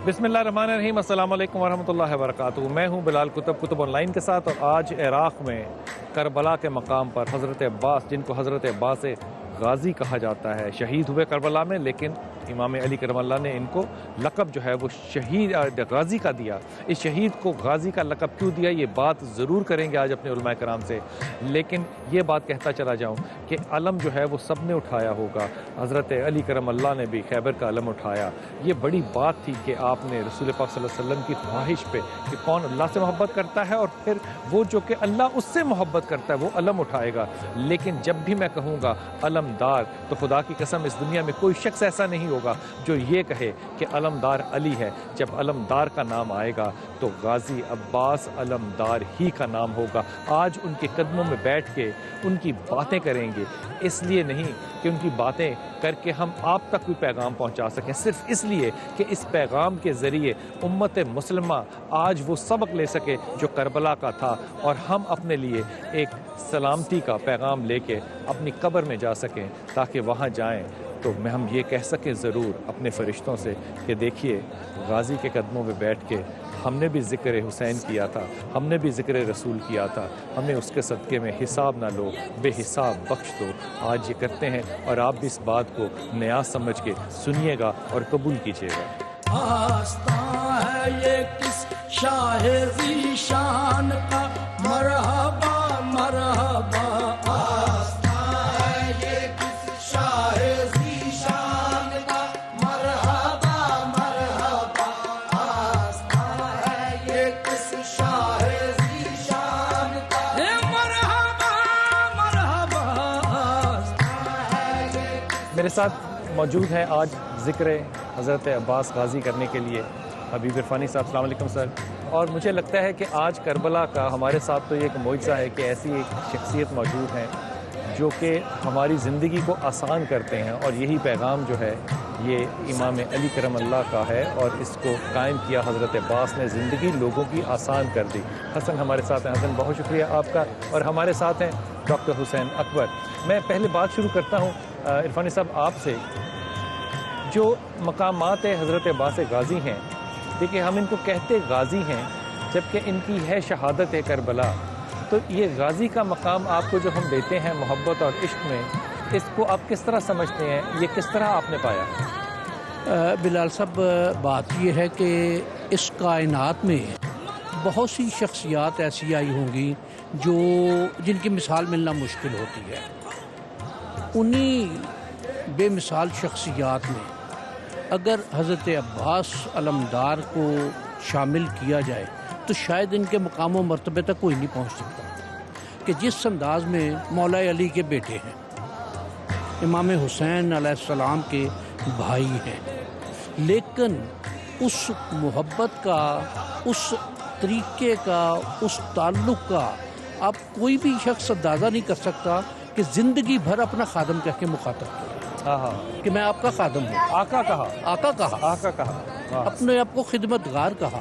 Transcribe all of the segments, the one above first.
بسم اللہ الرحمن الرحیم، السلام علیکم ورحمۃ اللہ وبرکاتہ۔ میں ہوں بلال کتب آن لائن کے ساتھ، اور آج عراق میں کربلا کے مقام پر حضرت عباس، جن کو حضرت عباس غازی کہا جاتا ہے، شہید ہوئے کربلا میں، لیکن امام علی کرم اللہ نے ان کو لقب جو ہے وہ شہید غازی کا دیا۔ اس شہید کو غازی کا لقب کیوں دیا، یہ بات ضرور کریں گے آج اپنے علماء کرام سے، لیکن یہ بات کہتا چلا جاؤں کہ علم جو ہے وہ سب نے اٹھایا ہوگا۔ حضرت علی کرم اللہ نے بھی خیبر کا علم اٹھایا۔ یہ بڑی بات تھی کہ آپ نے رسول پاک صلی اللہ علیہ وسلم کی خواہش پہ کہ کون اللہ سے محبت کرتا ہے اور پھر وہ جو کہ اللہ اس سے محبت کرتا ہے وہ علم اٹھائے گا۔ لیکن جب بھی میں کہوں گا علمدار، تو خدا کی قسم اس دنیا میں کوئی شخص ایسا نہیں ہوگا جو یہ کہے کہ علمدار علی ہے۔ جب علمدار کا نام آئے گا تو غازی عباس علمدار ہی کا نام ہوگا۔ آج ان کے قدموں میں بیٹھ کے ان کی باتیں کریں گے، اس لیے نہیں کہ ان کی باتیں کر کے ہم آپ تک کوئی پیغام پہنچا سکیں، صرف اس لیے کہ اس پیغام کے ذریعے امت مسلمہ آج وہ سبق لے سکے جو کربلا کا تھا، اور ہم اپنے لیے ایک سلامتی کا پیغام لے کے اپنی قبر میں جا سکیں، تاکہ وہاں جائیں تو ہم یہ کہہ سکیں ضرور اپنے فرشتوں سے کہ دیکھیے غازی کے قدموں میں بیٹھ کے ہم نے بھی ذکر حسین کیا تھا، ہم نے بھی ذکر رسول کیا تھا، ہمیں اس کے صدقے میں حساب نہ لو، بے حساب بخش دو۔ آج یہ کرتے ہیں، اور آپ بھی اس بات کو نیاز سمجھ کے سنیے گا اور قبول کیجیے گا۔ آستاں ہے یہ کس شاہ ذی شان کا، مرحبا مرحبا۔ آستاں ہے یہ کس شاہ ذی شان کا، مرحبا مرحبا۔ آستاں ہے یہ کس شاہ ذی شان کا، مرحبا مرحبا۔ آستاں ہے یہ۔ میرے ساتھ موجود ہیں آج ذکر حضرت عباس غازی کرنے کے لیے حبیب عرفانی صاحب۔ السلام علیکم سر۔ اور مجھے لگتا ہے کہ آج کربلا کا ہمارے ساتھ تو یہ ایک معجزہ ہے کہ ایسی ایک شخصیت موجود ہیں جو کہ ہماری زندگی کو آسان کرتے ہیں، اور یہی پیغام جو ہے یہ امام علی کرم اللہ کا ہے، اور اس کو قائم کیا حضرت عباس نے، زندگی لوگوں کی آسان کر دی۔ حسن ہمارے ساتھ ہیں۔ حسن، بہت شکریہ آپ کا۔ اور ہمارے ساتھ ہیں ڈاکٹر حسین اکبر۔ میں پہلے بات شروع کرتا ہوں عرفانی صاحب آپ سے۔ جو مقامات حضرت عباس غازی ہیں، دیکھیے ہم ان کو کہتے غازی ہیں جبکہ ان کی ہے شہادت کربلا، تو یہ غازی کا مقام آپ کو جو ہم دیتے ہیں محبت اور عشق میں، اس کو آپ کس طرح سمجھتے ہیں؟ یہ کس طرح آپ نے پایا؟ بلال صاحب، بات یہ ہے کہ اس کائنات میں بہت سی شخصیات ایسی آئی ہوں گی جو جن کی مثال ملنا مشکل ہوتی ہے۔ انہی بے مثال شخصیات میں اگر حضرت عباس علمدار کو شامل کیا جائے تو شاید ان کے مقام و مرتبے تک کوئی نہیں پہنچ سکتا، کہ جس انداز میں مولا علی کے بیٹے ہیں، امام حسین علیہ السلام کے بھائی ہیں، لیکن اس محبت کا، اس طریقے کا، اس تعلق کا آپ کوئی بھی شخص اندازہ نہیں کر سکتا کہ زندگی بھر اپنا خادم کہہ کے مخاطب کرے کہ میں آپ کا خادم ہوں۔ آقا کہا، آقا کہا، آقا کہا، اپنے آپ کو خدمت گار کہا۔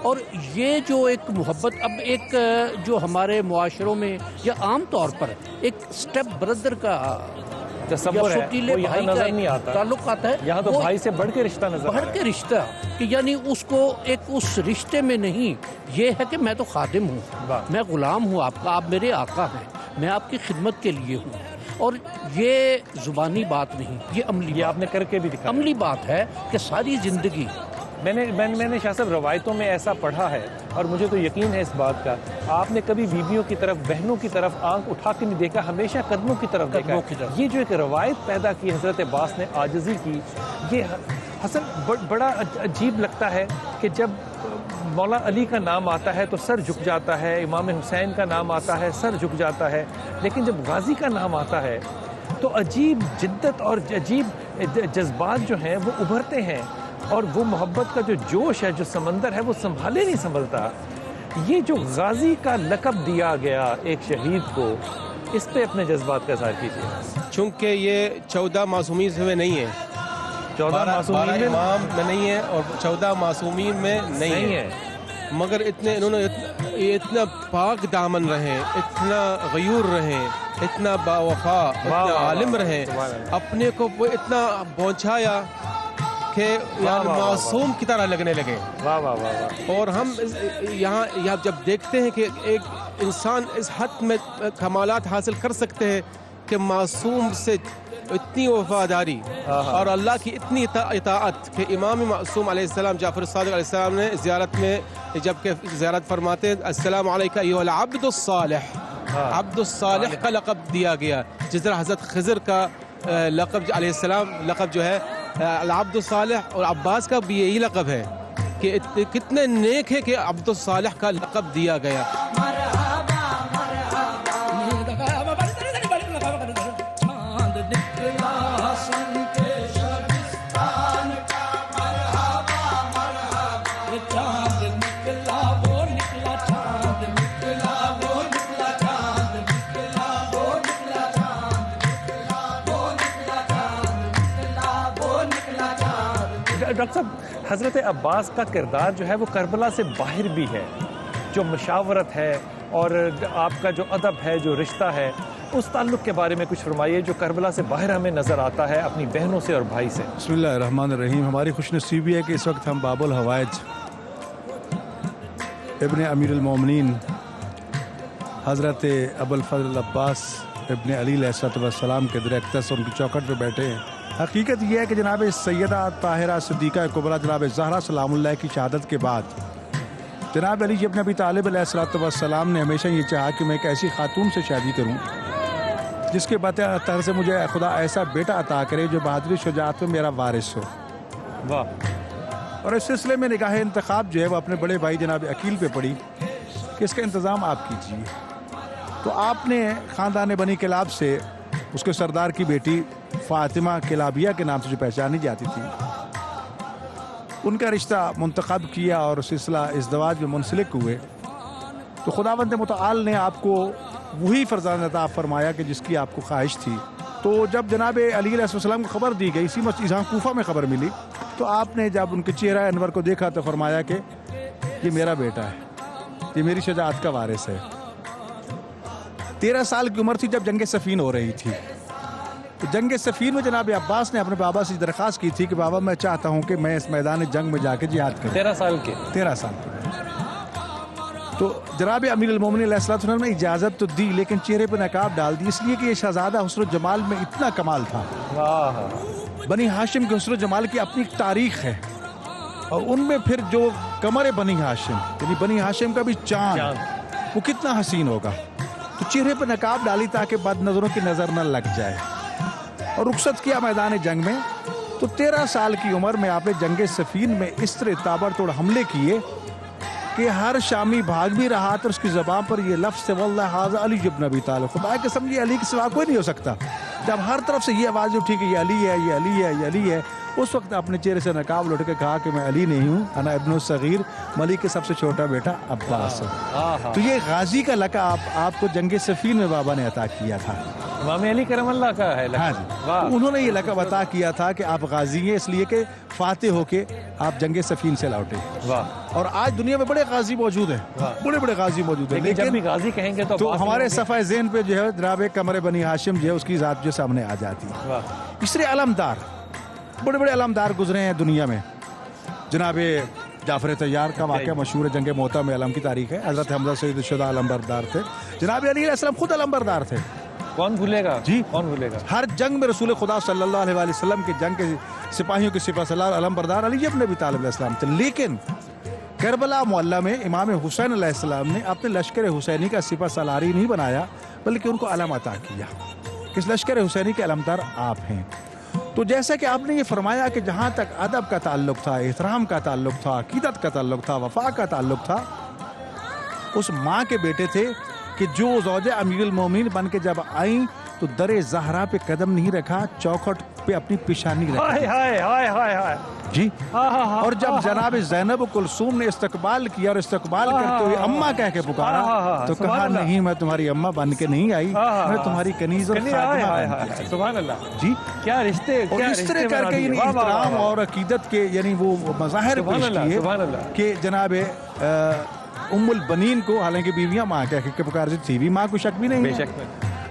اور یہ جو ایک محبت، اب ایک جو ہمارے معاشروں میں یا عام طور پر ایک سٹیپ بردر کا تصور ہے، وہ یہاں نظر نہیں آتا، تعلق آتا ہے، یہاں تو بھائی سے بڑھ کے رشتہ نظر بڑھ کے رشتہ، کہ یعنی اس کو ایک اس رشتے میں نہیں، یہ ہے کہ میں تو خادم ہوں، میں غلام ہوں آپ کا، آپ میرے آقا ہیں، میں آپ کی خدمت کے لیے ہوں۔ اور یہ زبانی بات نہیں، یہ عملی، یہ آپ نے کر کے بھی دکھایا، عملی بات ہے کہ ساری زندگی۔ میں نے شاہ صاحب روایتوں میں ایسا پڑھا ہے، اور مجھے تو یقین ہے اس بات کا، آپ نے کبھی بیویوں کی طرف، بہنوں کی طرف آنکھ اٹھا کے نہیں دیکھا، ہمیشہ قدموں کی طرف دیکھا ہے۔ یہ جو ایک روایت پیدا کی حضرت عباس نے، عاجزی کی، یہ حسن بڑا عجیب لگتا ہے کہ جب مولا علی کا نام آتا ہے تو سر جھک جاتا ہے، امام حسین کا نام آتا ہے سر جھک جاتا ہے، لیکن جب غازی کا نام آتا ہے تو عجیب جدت اور عجیب جذبات جو ہیں وہ ابھرتے ہیں، اور وہ محبت کا جو جوش ہے، جو سمندر ہے، وہ سنبھالے نہیں سنبھلتا۔ یہ جو غازی کا لقب دیا گیا ایک شہید کو، اس پہ اپنے جذبات کا اظہار کیجیے۔ چونکہ یہ 14 معصومین میں نہیں ہے، 14 معصومین میں امام میں نہیں ہے، اور 14 معصومین میں نہیں ہے، مگر انہوں نے اتنا پاک دامن رہے، اتنا غیور رہے، اتنا باوفا، اتنا عالم رہے، اپنے کو وہ اتنا پہنچایا آنکھیں یعنی معصوم کی طرح لگنے لگے. واہ واہ واہ واہ. اور ہم یہاں جب دیکھتے ہیں کہ ایک انسان اس حد میں کمالات حاصل کر سکتے ہیں کہ معصوم سے اتنی وفاداری اور اللہ کی اتنی اطاعت کہ امام معصوم علیہ السلام جعفر الصادق علیہ السلام نے زیارت میں جب کہ زیارت فرماتے ہیں السلام علیکہ ایھا العبد الصالح، عبد الصالح کا لقب دیا گیا. جس طرح حضرت خضر کا لقب علیہ السلام لقب جو ہے العبد الصالح، اور عباس کا بھی یہی لقب ہے کہ کتنے نیک ہے کہ عبد الصالح کا لقب دیا گیا. ڈاکٹر صاحب، حضرت عباس کا کردار جو ہے وہ کربلا سے باہر بھی ہے، جو مشاورت ہے اور آپ کا جو ادب ہے، جو رشتہ ہے، اس تعلق کے بارے میں کچھ فرمائیے جو کربلا سے باہر ہمیں نظر آتا ہے اپنی بہنوں سے اور بھائی سے. بسم اللہ الرحمن الرحیم. ہماری خوش نصیبی ہے کہ اس وقت ہم باب الحوائج ابن امیر المومنین حضرت ابوالفضل عباس ابن علی علیہ السلام کے در اقدس ان کی چوکھٹ پہ بیٹھے ہیں. حقیقت یہ ہے کہ جناب سیدہ طاہرہ صدیقہ کبریٰ جناب زہرا سلام اللہ کی شہادت کے بعد جناب علی ابن ابی طالب علیہ السلام نے ہمیشہ یہ چاہا کہ میں ایک ایسی خاتون سے شادی کروں جس کے طرح سے مجھے خدا ایسا بیٹا عطا کرے جو بہادری شجاعت میں میرا وارث ہو. واہ. اور اس سلسلے میں نگاہ انتخاب جو ہے وہ اپنے بڑے بھائی جناب عقیل پہ پڑی کہ اس کا انتظام آپ کیجیے. تو آپ نے خاندان بنی کلاب سے اس کے سردار کی بیٹی فاطمہ کلابیہ کے نام سے جو پہچانی جاتی تھی ان کا رشتہ منتخب کیا اور سلسلہ ازدواج میں منسلک ہوئے. تو خداوند متعال نے آپ کو وہی فرزند عطا فرمایا کہ جس کی آپ کو خواہش تھی. تو جب جناب علی علیہ السلام کو خبر دی گئی اسی مسجد کوفہ میں خبر ملی تو آپ نے جب ان کے چہرہ انور کو دیکھا تو فرمایا کہ یہ میرا بیٹا ہے، یہ میری شجاعت کا وارث ہے. 13 سال کی عمر تھی جب جنگ صفین ہو رہی تھی. تو جنگ صفین میں جناب عباس نے اپنے بابا سے درخواست کی تھی کہ بابا میں چاہتا ہوں کہ میں اس میدان جنگ میں جا کے جہاد کروں. 13 سال کے 13 سال کے. تو جناب امیر المومنین علیہ السلام نے اجازت تو دی لیکن چہرے پہ نقاب ڈال دی، اس لیے کہ یہ شہزادہ حسن و جمال میں اتنا کمال تھا. بنی ہاشم کے حسن و جمال کی اپنی تاریخ ہے اور ان میں پھر جو قمر بنی ہاشم یعنی بنی ہاشم کا بھی چاند وہ کتنا حسین ہوگا. تو چہرے پہ نقاب ڈالی تاکہ بد نظروں کی نظر نہ لگ جائے اور رخصت کیا میدان جنگ میں. تو 13 سال کی عمر میں آپ نے جنگ صفین میں اس طرح تابڑ توڑ حملے کیے کہ ہر شامی بھاگ بھی رہا تو اس کی زبان پر یہ لفظ تھے واللہ ھذا علی ابن ابی طالب، خدا کے سمجھے علی کے سوا کوئی نہیں ہو سکتا. جب ہر طرف سے یہ آواز اٹھی کہ یہ علی ہے، یہ علی ہے، یہ علی ہے، اس وقت اپنے چہرے سے نقاب لوٹ کے کہا کہ میں علی نہیں ہوں، انا ابن الصغیر، ملک کے سب سے چھوٹا بیٹا عباس ہے. تو یہ غازی کا لقب آپ کو جنگ صفین میں بابا نے عطا کیا تھا. امام علی کرم اللہ کا ہے. ہاں جی. تو انہوں نے یہ لقب عطا کیا تھا کہ آپ غازی ہیں اس لیے کہ فاتح ہو کے آپ جنگ صفین سے لوٹے. اور آج دنیا میں بڑے غازی موجود ہیں، بڑے بڑے غازی موجود ہیں، لیکن جب بھی غازی کہیں گے تو ہمارے صفحہ ذہن پہ جو ہے جناب قمر بنی ہاشم جو ہے اس کی ذات جو سامنے آ جاتی ہے. اس طرح علمدار بڑے بڑے علمدار گزرے ہیں دنیا میں. جناب جعفر طیار کا واقعہ مشہور ہے، جنگ موتا میں علم کی تاریخ ہے. حضرت حمزہ سید الشہداء علمبردار تھے. جناب علی علیہ السلام خود علمبردار تھے. کون بھولے گا جی، کون بھولے گا. ہر جنگ میں رسول خدا صلی اللہ علیہ وسلم کے جنگ کے سپاہیوں کے سپہ سالار علمبردار علی ابن ابی طالب علیہ السلام تھے. لیکن کربلا معلّہ میں امام حسین علیہ السلام نے اپنے لشکر حسینی کا سپہ سالاری نہیں بنایا بلکہ ان کو علم عطا کیا. اس لشکر حسینی کے علمدار آپ ہیں. تو جیسا کہ آپ نے یہ فرمایا کہ جہاں تک ادب کا تعلق تھا، احترام کا تعلق تھا، عقیدت کا تعلق تھا، وفا کا تعلق تھا، اس ماں کے بیٹے تھے کہ جو زوجہ امیر المومنین بن کے جب آئیں تو در زہرا پہ قدم نہیں رکھا، چوکھٹ پہ اپنی پیشانی رکھی جی. اور جب جناب زینب کلثوم نے استقبال کیا اور استقبال کرتے ہوئے اماں کہہ کے پکارا تو کہا نہیں میں تمہاری اماں بن کے نہیں آئی، میں تمہاری کنیز اور خادمہ بن کے آئی. سبحان اللہ جی. کیا رشتے اور اس طرح کر کے یعنی احترام اور عقیدت کے یعنی وہ مظاہر پیش کیے کہ جناب ام البنین کو، حالانکہ بیویاں ماں کہہ کے پکارتی تھی بھی، ماں کو شک بھی نہیں ہے،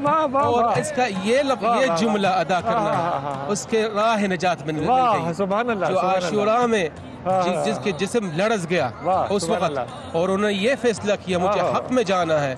واہ واہ اور واہ اس کا یہ جملہ ادا کرنا اس کے راہ نجات میں مل واہ گئی. سبحان اللہ جو سبحان اللہ. عاشوراء میں جس کے جسم لرز گیا واہ، اس سبحان وقت، اللہ. اور انہوں نے یہ فیصلہ کیا مجھے واہ. حق میں جانا ہے،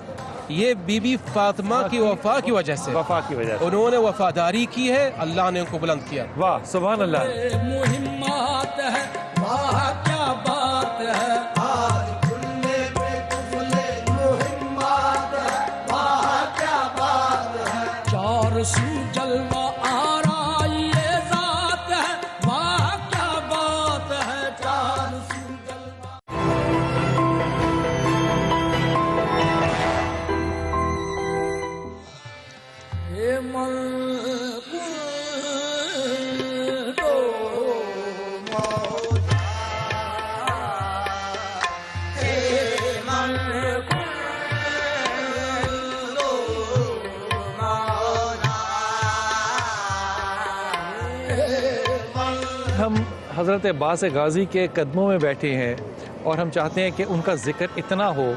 یہ بی بی فاطمہ کی وفا کی وجہ سے وفا کی وجہ سے. انہوں نے وفاداری کی ہے، اللہ نے ان کو بلند کیا. واہ سبحان اللہ. مہمات ہے، واہ کیا بات ہے. آج کھلنے پہ کفلے مہمات ہے، واہ کیا بات ہے. چار سو جلوہ آرا یہ ذات ہے، واہ کیا بات ہے. چار سو جلوہ اے من کو مولا، اے من کو مولا. ہم حضرت عباس غازی کے قدموں میں بیٹھے ہیں اور ہم چاہتے ہیں کہ ان کا ذکر اتنا ہو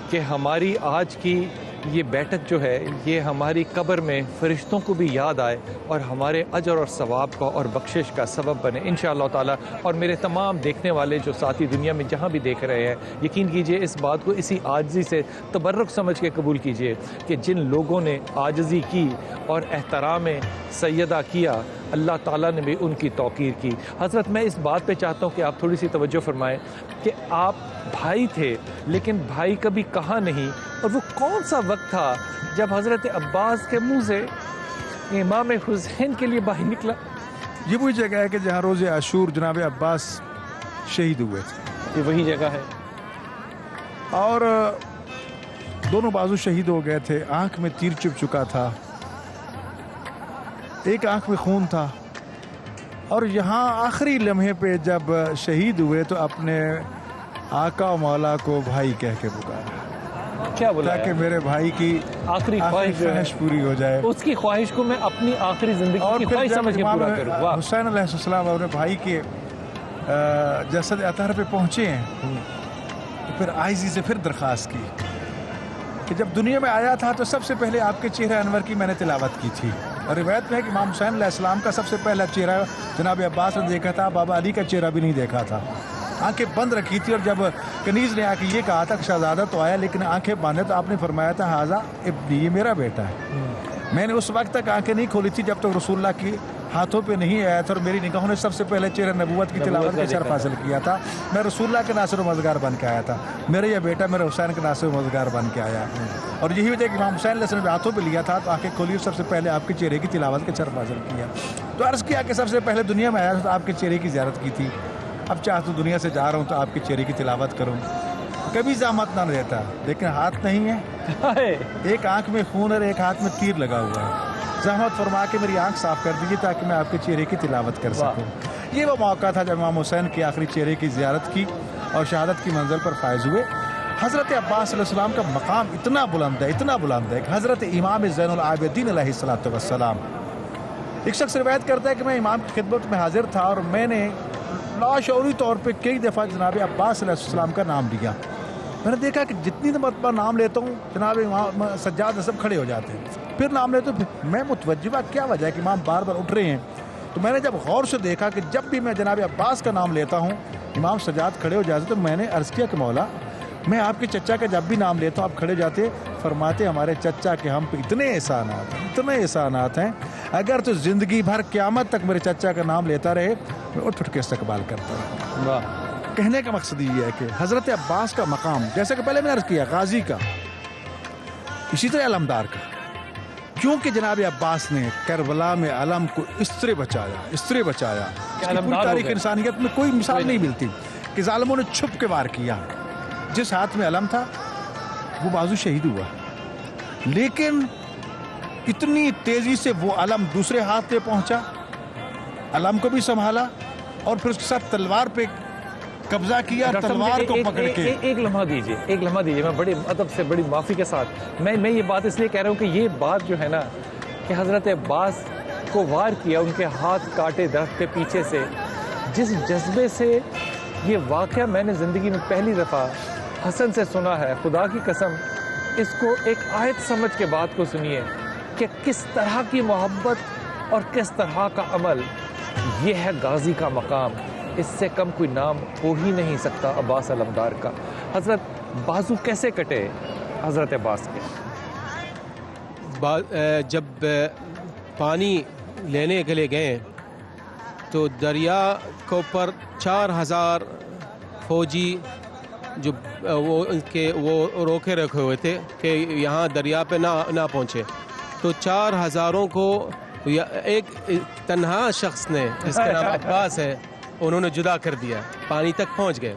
کہ ہماری آج کی یہ بیٹھک جو ہے یہ ہماری قبر میں فرشتوں کو بھی یاد آئے اور ہمارے اجر اور ثواب کا اور بخشش کا سبب بنے انشاءاللہ تعالی. اور میرے تمام دیکھنے والے جو ساتھی دنیا میں جہاں بھی دیکھ رہے ہیں، یقین کیجئے اس بات کو اسی عاجزی سے تبرک سمجھ کے قبول کیجئے کہ جن لوگوں نے عاجزی کی اور احترام سیدہ کیا، اللہ تعالیٰ نے بھی ان کی توقیر کی. حضرت میں اس بات پہ چاہتا ہوں کہ آپ تھوڑی سی توجہ فرمائیں کہ آپ بھائی تھے لیکن بھائی کبھی کہا نہیں، اور وہ کون سا وقت تھا جب حضرت عباس کے منہ سے امام حسین کے لیے بھائی نکلا؟ یہ وہی جگہ ہے کہ جہاں روز عاشور جناب عباس شہید ہوئے تھے، یہ وہی جگہ ہے. اور دونوں بازو شہید ہو گئے تھے. آنکھ میں تیر چبھ چکا تھا، ایک آنکھ میں خون تھا، اور یہاں آخری لمحے پہ جب شہید ہوئے تو اپنے آقا و مولا کو بھائی کہہ کے پکارا، کیا بولا تاکہ میرے بھائی کی آخری خواہش جو ہے خواہش پوری ہو جائے. اس کی خواہش کو میں اپنی آخری زندگی اور کی پھر خواہش جب سمجھ کے امام پورا کروں. واہ حسین علیہ السلام اپنے بھائی کے جسد اطہر پہ پہنچے ہیں تو پھر عاجزی سے پھر درخواست کی کہ جب دنیا میں آیا تھا تو سب سے پہلے آپ کے چہرہ انور کی میں نے تلاوت کی تھی. اور روایت میں ہے کہ امام حسین علیہ السلام کا سب سے پہلا چہرہ جناب عباس نے دیکھا تھا، بابا علی کا چہرہ بھی نہیں دیکھا تھا. آنکھیں بند رکھی تھی، اور جب کنیز نے آ کے یہ کہا تھا کہ شہزادہ تو آیا لیکن آنکھیں باندھے، تو آپ نے فرمایا تھا حاذا ابنی، یہ میرا بیٹا ہے. میں نے اس وقت تک آنکھیں نہیں کھولی تھی جب تک رسول اللہ کی ہاتھوں پہ نہیں آیا تھا، اور میری نگاہوں نے سب سے پہلے چہرہ نبوت کی تلاوت کا شرف حاصل کیا تھا. میں رسول اللہ کے ناصر و مددگار بن کے آیا تھا. میرا یہ بیٹا میرے حسین کے ناصر و مددگار بن کے آیا. اور یہی وجہ کہ امام حسین علیہ السلام ہاتھوں پہ لیا تھا تو آنکھیں کھولی اور سب سے پہلے آپ کے چہرے کی تلاوت کا شرف حاصل کیا. تو عرض کیا کہ سب سے پہلے دنیا میں آیا تو آپ کے چہرے کی زیارت کی تھی. اب چاہ تو دنیا سے جا رہا ہوں تو آپ کے چہرے کی تلاوت کروں. کبھی زحمت نہ دیتا، لیکن ہاتھ نہیں ہے، ایک آنکھ میں خون اور ایک ہاتھ میں تیر لگا ہوا ہے. زحمت فرما کے میری آنکھ صاف کر دیجیے تاکہ میں آپ کے چہرے کی تلاوت کر سکوں. یہ وہ موقع تھا جب امام حسین کے آخری چہرے کی زیارت کی اور شہادت کی منزل پر فائز ہوئے. حضرت عباس علیہ السلام کا مقام اتنا بلند ہے، اتنا بلند ہے کہ حضرت امام زین العابدین علیہ السلام، ایک شخص روایت کرتا ہے کہ میں امام کی خدمت میں حاضر تھا اور میں نے لاشعوری طور پہ کئی دفعہ جناب عباس علیہ السلام کا نام لیا. میں نے دیکھا کہ جتنی مرتبہ نام لیتا ہوں جناب امام سجاد سب کھڑے ہو جاتے ہیں، پھر نام لیتے ہوں. میں متوجہ کیا وجہ ہے کہ امام بار بار اٹھ رہے ہیں. تو میں نے جب غور سے دیکھا کہ جب بھی میں جناب عباس کا نام لیتا ہوں امام سجاد کھڑے ہو جاتے، تو میں نے عرض کیا کہ مولا میں آپ کے چچا کا جب بھی نام لیتا ہوں آپ کھڑے جاتے. فرماتے ہمارے چچا کے ہم پہ اتنے احسانات ہیں، اگر تو زندگی بھر قیامت تک میرے چچا کا نام لیتا رہے میں اٹھ کے استقبال کرتا ہوں. واہ. کہنے کا مقصد یہ ہے کہ حضرت عباس کا مقام، جیسا کہ پہلے میں نے عرض کیا، غازی کا، اسی طرح علمدار کا، کیونکہ جناب عباس نے کربلا میں علم کو اس طرح بچایا اس کی پوری تاریخ انسانیت میں کوئی مثال نہیں ملتی کہ ظالموں نے چھپ کے وار کیا. جس ہاتھ میں علم تھا وہ بازو شہید ہوا، لیکن اتنی تیزی سے وہ علم دوسرے ہاتھ پہ پہنچا، علم کو بھی سنبھالا اور پھر اس کے ساتھ تلوار پہ قبضہ کیا، تلوار کو پکڑ کے. ایک لمحہ دیجیے میں بڑے ادب سے بڑی معافی کے ساتھ میں یہ بات اس لیے کہہ رہا ہوں کہ یہ بات جو ہے نا کہ حضرت عباس کو وار کیا، ان کے ہاتھ کاٹے درخت کے پیچھے سے، جس جذبے سے یہ واقعہ میں نے زندگی میں پہلی دفعہ حسن سے سنا ہے، خدا کی قسم اس کو ایک آیت سمجھ کے بات کو سنیے کہ کس طرح کی محبت اور کس طرح کا عمل. یہ ہے غازی کا مقام. اس سے کم کوئی نام ہو ہی نہیں سکتا عباس علمدار کا. حضرت بازو کیسے کٹے حضرت عباس کے؟ جب پانی لینے کے لیے گئے تو دریا کے اوپر 4000 فوجی جو وہ روکے رکھے ہوئے تھے کہ یہاں دریا پہ نہ پہنچے. تو 4000 کو ایک تنہا شخص نے جس کا نام عباس ہے انہوں نے جدا کر دیا. پانی تک پہنچ گئے.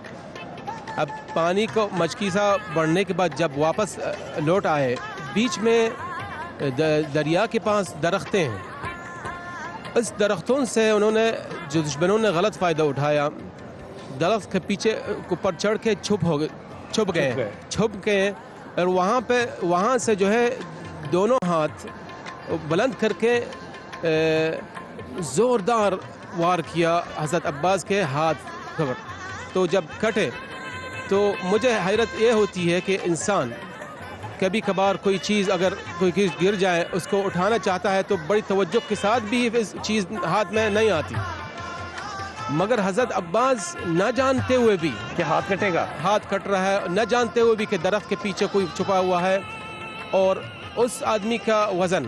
اب پانی کو مچکی سا بڑھنے کے بعد جب واپس لوٹ آئے, بیچ میں دریا کے پاس درختیں ہیں. اس درختوں سے انہوں نے جو دشمنوں نے غلط فائدہ اٹھایا, درخت کے پیچھے اوپر چڑھ کے چھپ گئے اور وہاں سے جو ہے دونوں ہاتھ بلند کر کے زوردار وار کیا حضرت عباس کے ہاتھ پر. تو جب کٹے تو مجھے حیرت یہ ہوتی ہے کہ انسان کبھی کبھار کوئی چیز اگر کوئی چیز گر جائے اس کو اٹھانا چاہتا ہے تو بڑی توجہ کے ساتھ بھی اس چیز ہاتھ میں نہیں آتی, مگر حضرت عباس نہ جانتے ہوئے بھی کہ ہاتھ کٹے گا, ہاتھ کٹ رہا ہے, نہ جانتے ہوئے بھی کہ درخت کے پیچھے کوئی چھپا ہوا ہے, اور اس آدمی کا وزن,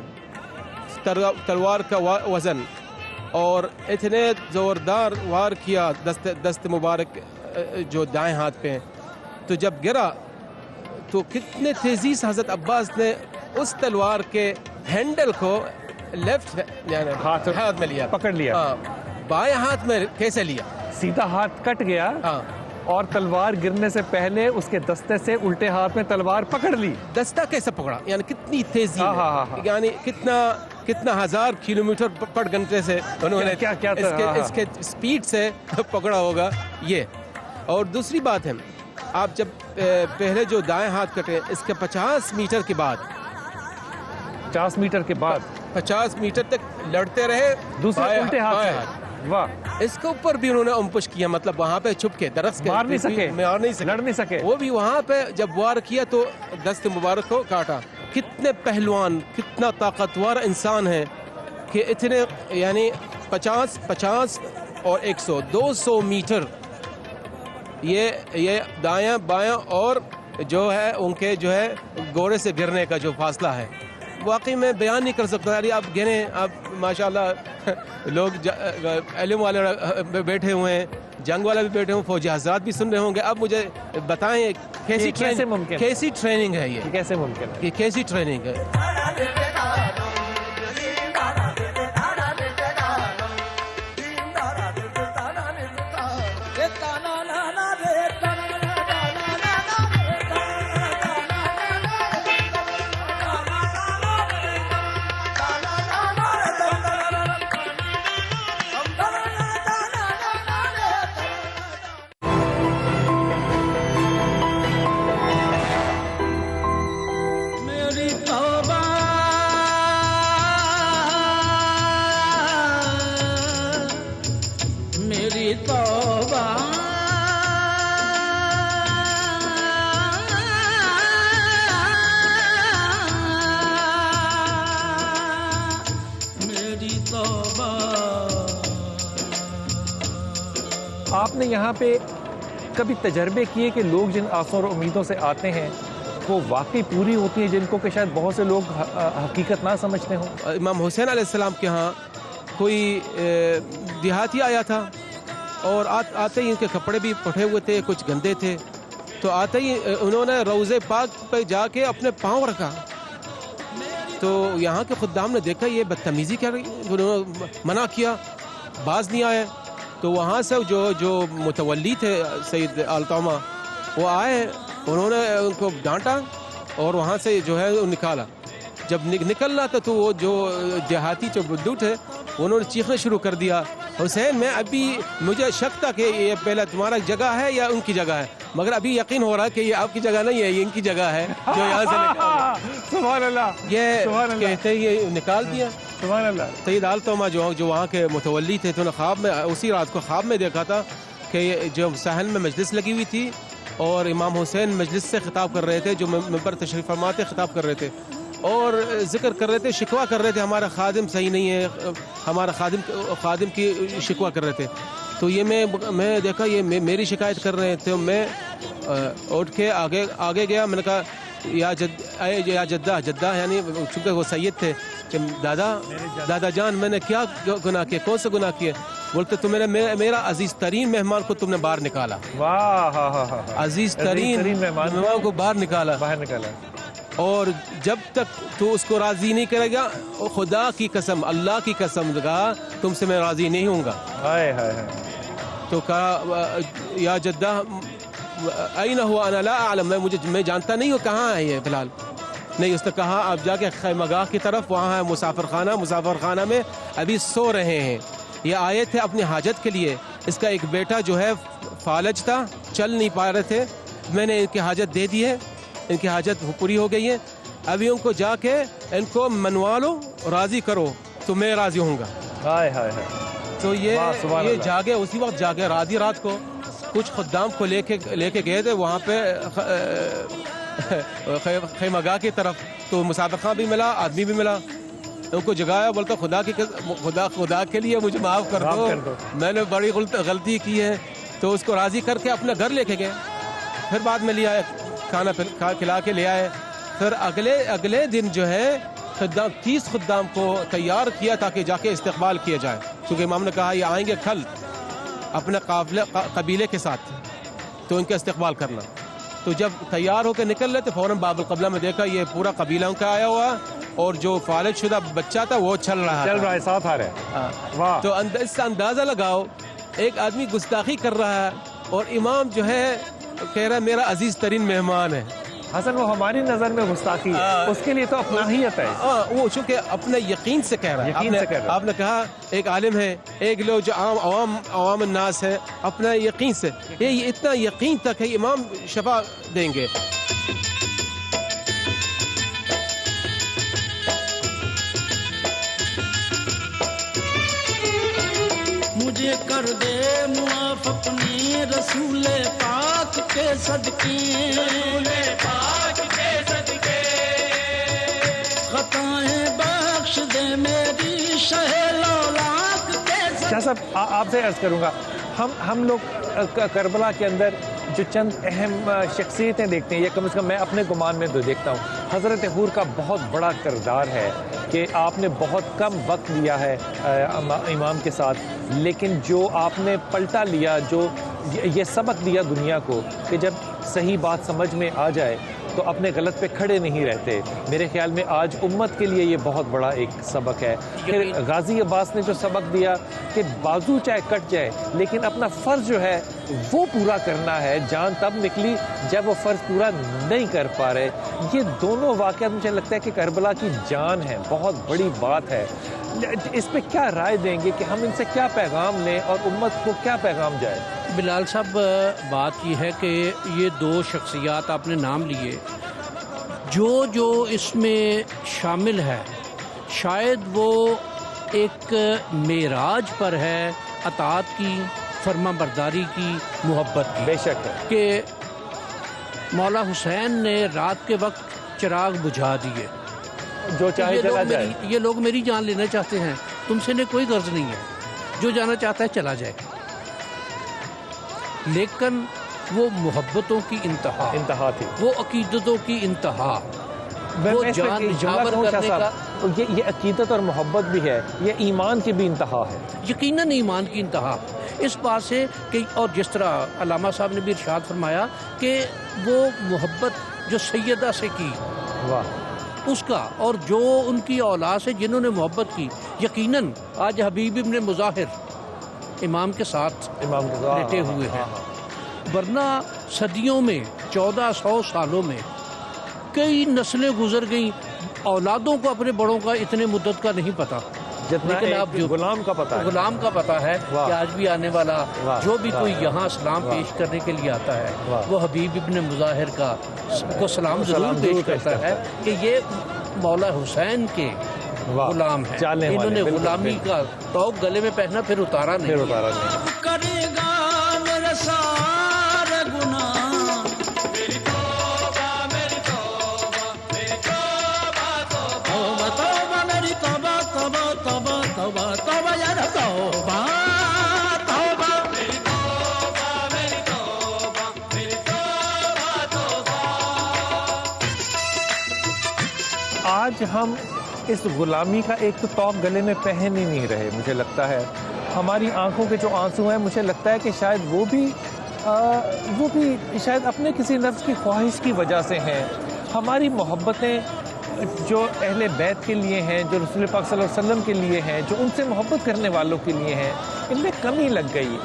تلوار کا وزن, اور اتنے زوردار وار کیا دست مبارک جو دائیں ہاتھ پہ. تو جب گرا تو کتنے تیزی سے حضرت عباس نے اس تلوار کے ہینڈل کو لیفٹ یعنی ہاتھ میں لیا, پکڑ لیا. بائیں ہاتھ میں کیسے لیا؟ سیدھا ہاتھ کٹ گیا اور تلوار گرنے سے پہلے اس کے دستے سے الٹے ہاتھ میں تلوار پکڑ لی. دستہ کیسے پکڑا؟ یعنی کتنی تیزی, یعنی کتنا 1000 کلومیٹر پر گھنٹے سے انہوں نے اس کے سپیڈ سے پکڑا ہوگا یہ. اور دوسری بات ہے, آپ جب پہلے جو دائیں ہاتھ کٹے اس کے 50 میٹر کے بعد 50 میٹر کے بعد 50 میٹر تک لڑتے رہے دوسرے الٹے ہاتھ. واہ, اس کے اوپر بھی انہوں نے امپش کیا, مطلب وہاں پہ چھپ کے درخت کے مار نہیں سکے, لڑ نہیں سکے. وہ بھی وہاں پہ جب وار کیا تو دست مبارک کو کاٹا. کتنے پہلوان, کتنا طاقتور انسان ہے کہ اتنے یعنی 50 اور 100 200 میٹر یہ دایاں بایاں اور جو ہے ان کے جو ہے گھوڑے سے گرنے کا جو فاصلہ ہے واقعی میں بیان نہیں کر سکتا. یعنی آپ گریں, آپ ماشاءاللہ لوگ علم والے بیٹھے ہوئے ہیں, جنگ والے بھی بیٹھے ہوں, فوجی حضرات بھی سن رہے ہوں گے. اب مجھے بتائیں کیسی ٹریننگ ہے, یہ کیسے ممکن ہے, یہ کیسی ٹریننگ ہے؟ آپ نے یہاں پہ کبھی تجربے کیے کہ لوگ جن آسوں اور امیدوں سے آتے ہیں وہ واقعی پوری ہوتی ہیں, جن کو کہ شاید بہت سے لوگ حقیقت نہ سمجھتے ہوں؟ امام حسین علیہ السلام کے ہاں کوئی دیہاتی آیا تھا اور آتے ہی ان کے کپڑے بھی پھٹے ہوئے تھے, کچھ گندے تھے. تو آتے ہی انہوں نے روضے پاک پہ جا کے اپنے پاؤں رکھا. تو یہاں کے خدام نے دیکھا یہ بدتمیزی کر رہی, انہوں نے منع کیا, باز نہیں آئے. تو وہاں سے جو متولی تھے سید آلتوما وہ آئے, انہوں نے ان کو ڈانٹا اور وہاں سے جو ہے نکالا. جب نکلنا تھا تو وہ جو دیہاتی جو بدو تھے انہوں نے چیخنا شروع کر دیا, حسین میں ابھی مجھے شک تھا کہ یہ پہلا تمہارا جگہ ہے یا ان کی جگہ ہے, مگر ابھی یقین ہو رہا ہے کہ یہ آپ کی جگہ نہیں ہے, یہ ان کی جگہ ہے جو یہاں سے سبحان اللہ, یہ کہتے یہ نکال دیا. سبحان اللہ. سید آلتوما جو وہاں کے متولی تھے تو نے خواب میں اسی رات کو خواب میں دیکھا تھا کہ جو صحن میں مجلس لگی ہوئی تھی اور امام حسین مجلس سے خطاب کر رہے تھے, جو ممبر تشریف فرما تھے خطاب کر رہے تھے. اور ذکر کر رہے تھے, شکوہ کر رہے تھے ہمارا خادم صحیح نہیں ہے, ہمارا خادم کی شکوہ کر رہے تھے. تو یہ میں دیکھا یہ میری شکایت کر رہے تھے. میں اٹھ کے آگے گیا, میں نے کہا یا جدہ یعنی چونکہ وہ سید تھے کہ دادا جان میں نے کیا گناہ کیا, کون سے گناہ کیے؟ بولتے تم نے میرا عزیز ترین مہمان کو تم نے باہر نکالا. واہ, عزیز ترین مہمان کو باہر نکالا. اور جب تک تو اس کو راضی نہیں کرے گا, خدا کی قسم, اللہ کی قسم, کہا تم سے میں راضی نہیں ہوں گا. تو کہا یا جدہ این ہوا انا لا اعلم, میں جانتا نہیں ہوں کہاں ہے یہ فی الحال. نہیں, اس نے کہا آپ جا کے خیمہ گاہ کی طرف, وہاں ہے مسافر خانہ میں ابھی سو رہے ہیں. یہ آئے تھے اپنی حاجت کے لیے. اس کا ایک بیٹا جو ہے فالج تھا, چل نہیں پا رہے تھے. میں نے ان کی حاجت دے دی ہے, ان کی حاجت پوری ہو گئی ہے. ابھی ان کو جا کے ان کو منوا لو, راضی کرو تو میں راضی ہوں گا. تو یہ جاگے, اسی وقت جاگے. آدھی رات کو کچھ خدام کو لے کے گئے تھے وہاں پہ خیمہ گاہ کی طرف. تو مسافر خان بھی ملا, آدمی بھی ملا. ان کو جگایا, بولتا خدا کے لیے مجھے معاف کر دو, میں نے بڑی غلطی کی ہے. تو اس کو راضی کر کے اپنے گھر لے کے گئے. پھر بعد میں لے آئے, کھانا کھلا کے لے آئے. پھر اگلے دن جو ہے 30 خدام کو تیار کیا تاکہ جا کے استقبال کیا جائے, کیونکہ امام نے کہا یہ آئیں گے کل اپنے قبیلے کے ساتھ, تو ان کا استقبال کرنا. تو جب تیار ہو کے نکل رہے تو فوراً باب القبلہ میں دیکھا یہ پورا قبیلہ ان کا آیا ہوا, اور جو فالج شدہ بچہ تھا وہ چل رہا ہے, ساتھ آ رہے. تو اس سے اندازہ لگاؤ, ایک آدمی گستاخی کر رہا ہے اور امام جو ہے کہہ رہا ہے میرا عزیز ترین مہمان ہے. حسن, وہ ہماری نظر میں گستاخی ہے, اس کے لیے تو اپناہیت ہے. وہ چونکہ اپنے یقین سے کہہ رہا ہے. آپ نے کہا ایک عالم ہے, ایک لوگ جو عوام الناس ہے, اپنا یقین سے, یہ اتنا یقین تک ہے امام شفا دیں گے. مجھے کر دے معاف اپنے رسول پاک کے صدقے, خطائیں بخش دے میری شہ لولاک کے صدقے. شاہ صاحب, آپ سے عرض کروں گا, ہم لوگ کربلا کے اندر جو چند اہم شخصیتیں دیکھتے ہیں, یا کم از کم میں اپنے گمان میں تو دیکھتا ہوں, حضرت حور کا بہت بڑا کردار ہے کہ آپ نے بہت کم وقت لیا ہے امام کے ساتھ, لیکن جو آپ نے پلٹا لیا, جو یہ سبق دیا دنیا کو کہ جب صحیح بات سمجھ میں آ جائے تو اپنے غلط پہ کھڑے نہیں رہتے. میرے خیال میں آج امت کے لیے یہ بہت بڑا ایک سبق ہے. پھر غازی عباس نے جو سبق دیا کہ بازو چاہے کٹ جائے لیکن اپنا فرض جو ہے وہ پورا کرنا ہے. جان تب نکلی جب وہ فرض پورا نہیں کر پا رہے. یہ دونوں واقعات مجھے لگتا ہے کہ کربلا کی جان ہے, بہت بڑی بات ہے. اس پہ کیا رائے دیں گے کہ ہم ان سے کیا پیغام لیں اور امت کو کیا پیغام جائے؟ بلال صاحب, بات یہ ہے کہ یہ دو شخصیات آپ نے نام لیے, جو اس میں شامل ہے شاید وہ ایک معراج پر ہے اطاعت کی, فرما برداری کی, محبت کی. بے شک ہے کہ مولا حسین نے رات کے وقت چراغ بجھا دیے, جو چاہے چلا جائے. یہ لوگ میری جان لینا چاہتے ہیں, تم سے نے کوئی غرض نہیں ہے, جو جانا چاہتا ہے چلا جائے. لیکن وہ محبتوں کی انتہا تھی, وہ عقیدتوں کی انتہا, وہ جان نچھاور کرنے کا. یہ عقیدت اور محبت بھی ہے, یہ ایمان کی بھی انتہا ہے. یقیناً ایمان کی انتہا اس بات سے کہ, اور جس طرح علامہ صاحب نے بھی ارشاد فرمایا کہ وہ محبت جو سیدہ سے کی, اس کا, اور جو ان کی اولاد سے جنہوں نے محبت کی, یقیناً آج حبیب ابن مظاہر امام کے ساتھ لیٹے ہوئے ہیں. ورنہ صدیوں میں 1400 سالوں میں کئی نسلیں گزر گئیں, اولادوں کو اپنے بڑوں کا اتنے مدت کا نہیں پتا جتنا غلام کا پتا ہے. غلام کا پتا ہے کہ آج بھی آنے والا جو بھی کوئی یہاں سلام پیش کرنے کے لیے آتا ہے وہ حبیب ابن مظاہر کو سلام ضرور پیش کرتا ہے کہ یہ مولا حسین کے غلام ہیں. انہوں نے غلامی کا توق گلے میں پہنا پھر اتارا نہیں. کرے گا میرے سارے گناہ, میری توبہ میری توبہ میری توبہ تو آج ہم اس غلامی کا ایک تو توق گلے میں پہن ہی نہیں رہے. مجھے لگتا ہے ہماری آنکھوں کے جو آنسو ہیں مجھے لگتا ہے کہ شاید وہ بھی شاید اپنے کسی نفس کی خواہش کی وجہ سے ہیں. ہماری محبتیں جو اہل بیت کے لیے ہیں, جو رسول پاک صلی اللہ علیہ وسلم کے لیے ہیں, جو ان سے محبت کرنے والوں کے لیے ہیں, ان میں کمی لگ گئی.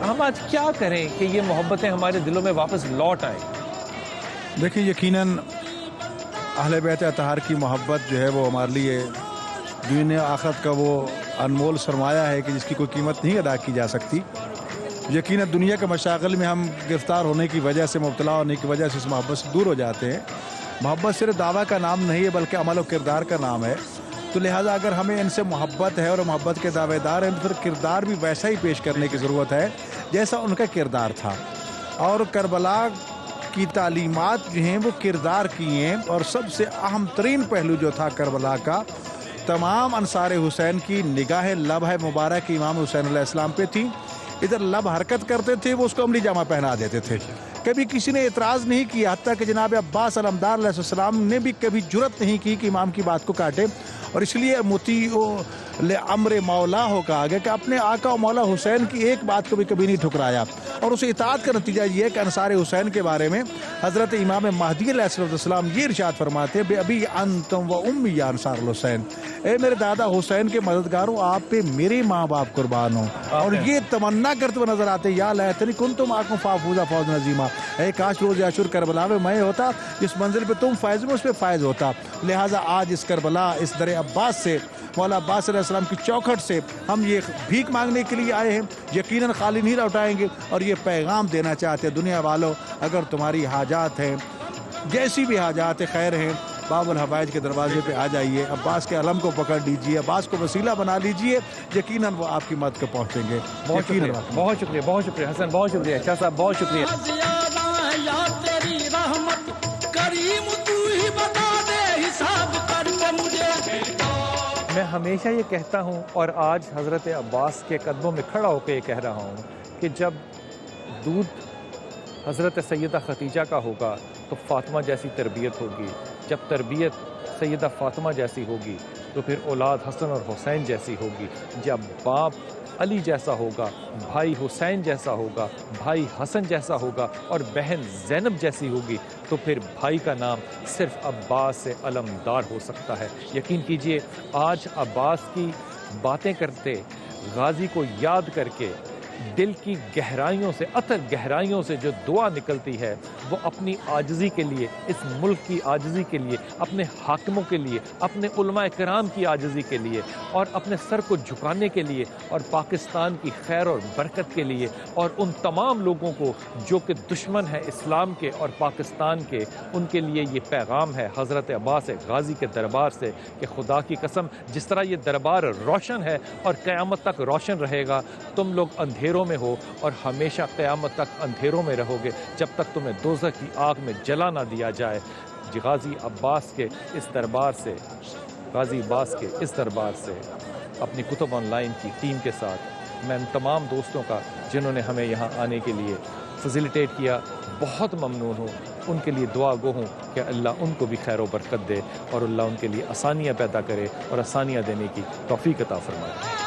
ہم آج کیا کریں کہ یہ محبتیں ہمارے دلوں میں واپس لوٹ آئیں؟ دیکھیں یقیناً اہل بیت اطہار کی محبت جو ہے وہ ہمارے لیے دنیا آخرت کا وہ انمول سرمایہ ہے کہ جس کی کوئی قیمت نہیں ادا کی جا سکتی. یقیناً دنیا کے مشاغل میں ہم گرفتار ہونے کی وجہ سے, مبتلا ہونے کی وجہ سے اس محبت سے دور ہو جاتے ہیں. محبت صرف دعویٰ کا نام نہیں ہے بلکہ عمل و کردار کا نام ہے. تو لہٰذا اگر ہمیں ان سے محبت ہے اور محبت کے دعوے دار ہیں تو پھر کردار بھی ویسا ہی پیش کرنے کی ضرورت ہے جیسا ان کا کردار تھا. اور کربلا کی تعلیمات جو ہیں وہ کردار کی ہیں, اور سب سے اہم ترین پہلو جو تھا کربلا کا, تمام انصار حسین کی نگاہ لب ہے مبارک امام حسین علیہ السلام پہ تھی. ادھر لب حرکت کرتے تھے وہ اس کو عملی جامہ پہنا دیتے تھے. کبھی کسی نے اعتراض نہیں کیا, حتیٰ کہ جناب عباس علمدار علیہ السلام نے بھی کبھی جرت نہیں کی کہ امام کی بات کو کاٹے. اور اس لیے مطیع لامر مولا ہو کہا گیا کہ اپنے آقا و مولا حسین کی ایک بات کو بھی کبھی نہیں ٹھکرایا. اور اسے اطاعت کا نتیجہ یہ ہے کہ انصار حسین کے بارے میں حضرت امام مہدی علیہ السلام یہ ارشاد فرماتے ہیں, بے ابی انتم و امی یا انصار الحسین, اے میرے دادا حسین کے مددگاروں آپ پہ میرے ماں باپ قربان ہوں. اور یہ تمنا کرتے ہوئے نظر آتے, یا لیتنی کنتم معکم فافوزا فوزا عظیما, اے کاش روز عاشور کربلا میں میں ہوتا, جس منزل پہ تم فائز میں اس پہ فائز ہوتا. لہٰذا آج اس کربلا, اس در عباس سے, مولا عباس علیہ السلام کی چوکھٹ سے ہم یہ بھیک مانگنے کے لیے آئے ہیں. یقیناً خالی نہیں لوٹائیں گے, اور یہ پیغام دینا چاہتے ہیں, دنیا والوں اگر تمہاری حاجات ہیں, جیسی بھی حاجات خیر ہیں, باب الحوائج کے دروازے پہ آ جائیے, عباس کے علم کو پکڑ لیجیے, عباس کو وسیلہ بنا لیجیے, یقیناً وہ آپ کی مدد کو پہنچیں گے. بہت شکریہ, بہت شکریہ, بہت شکریہ حسن, بہت شکریہ شاہ صاحب, بہت شکریہ. یا تیری رحمت کریم تو ہی بتا دے, حساب کر کے مجھے. میں ہمیشہ یہ کہتا ہوں, اور آج حضرت عباس کے قدموں میں کھڑا ہو کے یہ کہہ رہا ہوں, کہ جب دودھ حضرت سیدہ خدیجہ کا ہوگا تو فاطمہ جیسی تربیت ہوگی, جب تربیت سیدہ فاطمہ جیسی ہوگی تو پھر اولاد حسن اور حسین جیسی ہوگی, جب باپ علی جیسا ہوگا, بھائی حسین جیسا ہوگا, بھائی حسن جیسا ہوگا, اور بہن زینب جیسی ہوگی, تو پھر بھائی کا نام صرف عباس سے علمدار ہو سکتا ہے. یقین کیجئے آج عباس کی باتیں کرتے, غازی کو یاد کر کے, دل کی گہرائیوں سے, عطر گہرائیوں سے جو دعا نکلتی ہے وہ اپنی عاجزی کے لیے, اس ملک کی عاجزی کے لیے, اپنے حاکموں کے لیے, اپنے علماء کرام کی عاجزی کے لیے, اور اپنے سر کو جھکانے کے لیے, اور پاکستان کی خیر اور برکت کے لیے, اور ان تمام لوگوں کو جو کہ دشمن ہیں اسلام کے اور پاکستان کے, ان کے لیے یہ پیغام ہے حضرت عباس غازی کے دربار سے کہ خدا کی قسم جس طرح یہ دربار روشن ہے اور قیامت تک روشن رہے گا, تم لوگ اندھیروں میں ہو اور ہمیشہ قیامت تک اندھیروں میں رہو گے جب تک تمہیں دوزخ کی آگ میں جلا نہ دیا جائے. غازی عباس کے اس دربار سے, غازی عباس کے اس دربار سے, اپنی کتب آن لائن کی ٹیم کے ساتھ میں ان تمام دوستوں کا جنہوں نے ہمیں یہاں آنے کے لیے فیسیلیٹیٹ کیا بہت ممنون ہوں. ان کے لیے دعا گو ہوں کہ اللہ ان کو بھی خیر و برکت دے, اور اللہ ان کے لیے آسانیاں پیدا کرے اور آسانیاں دینے کی توفیق عطا فرمائے.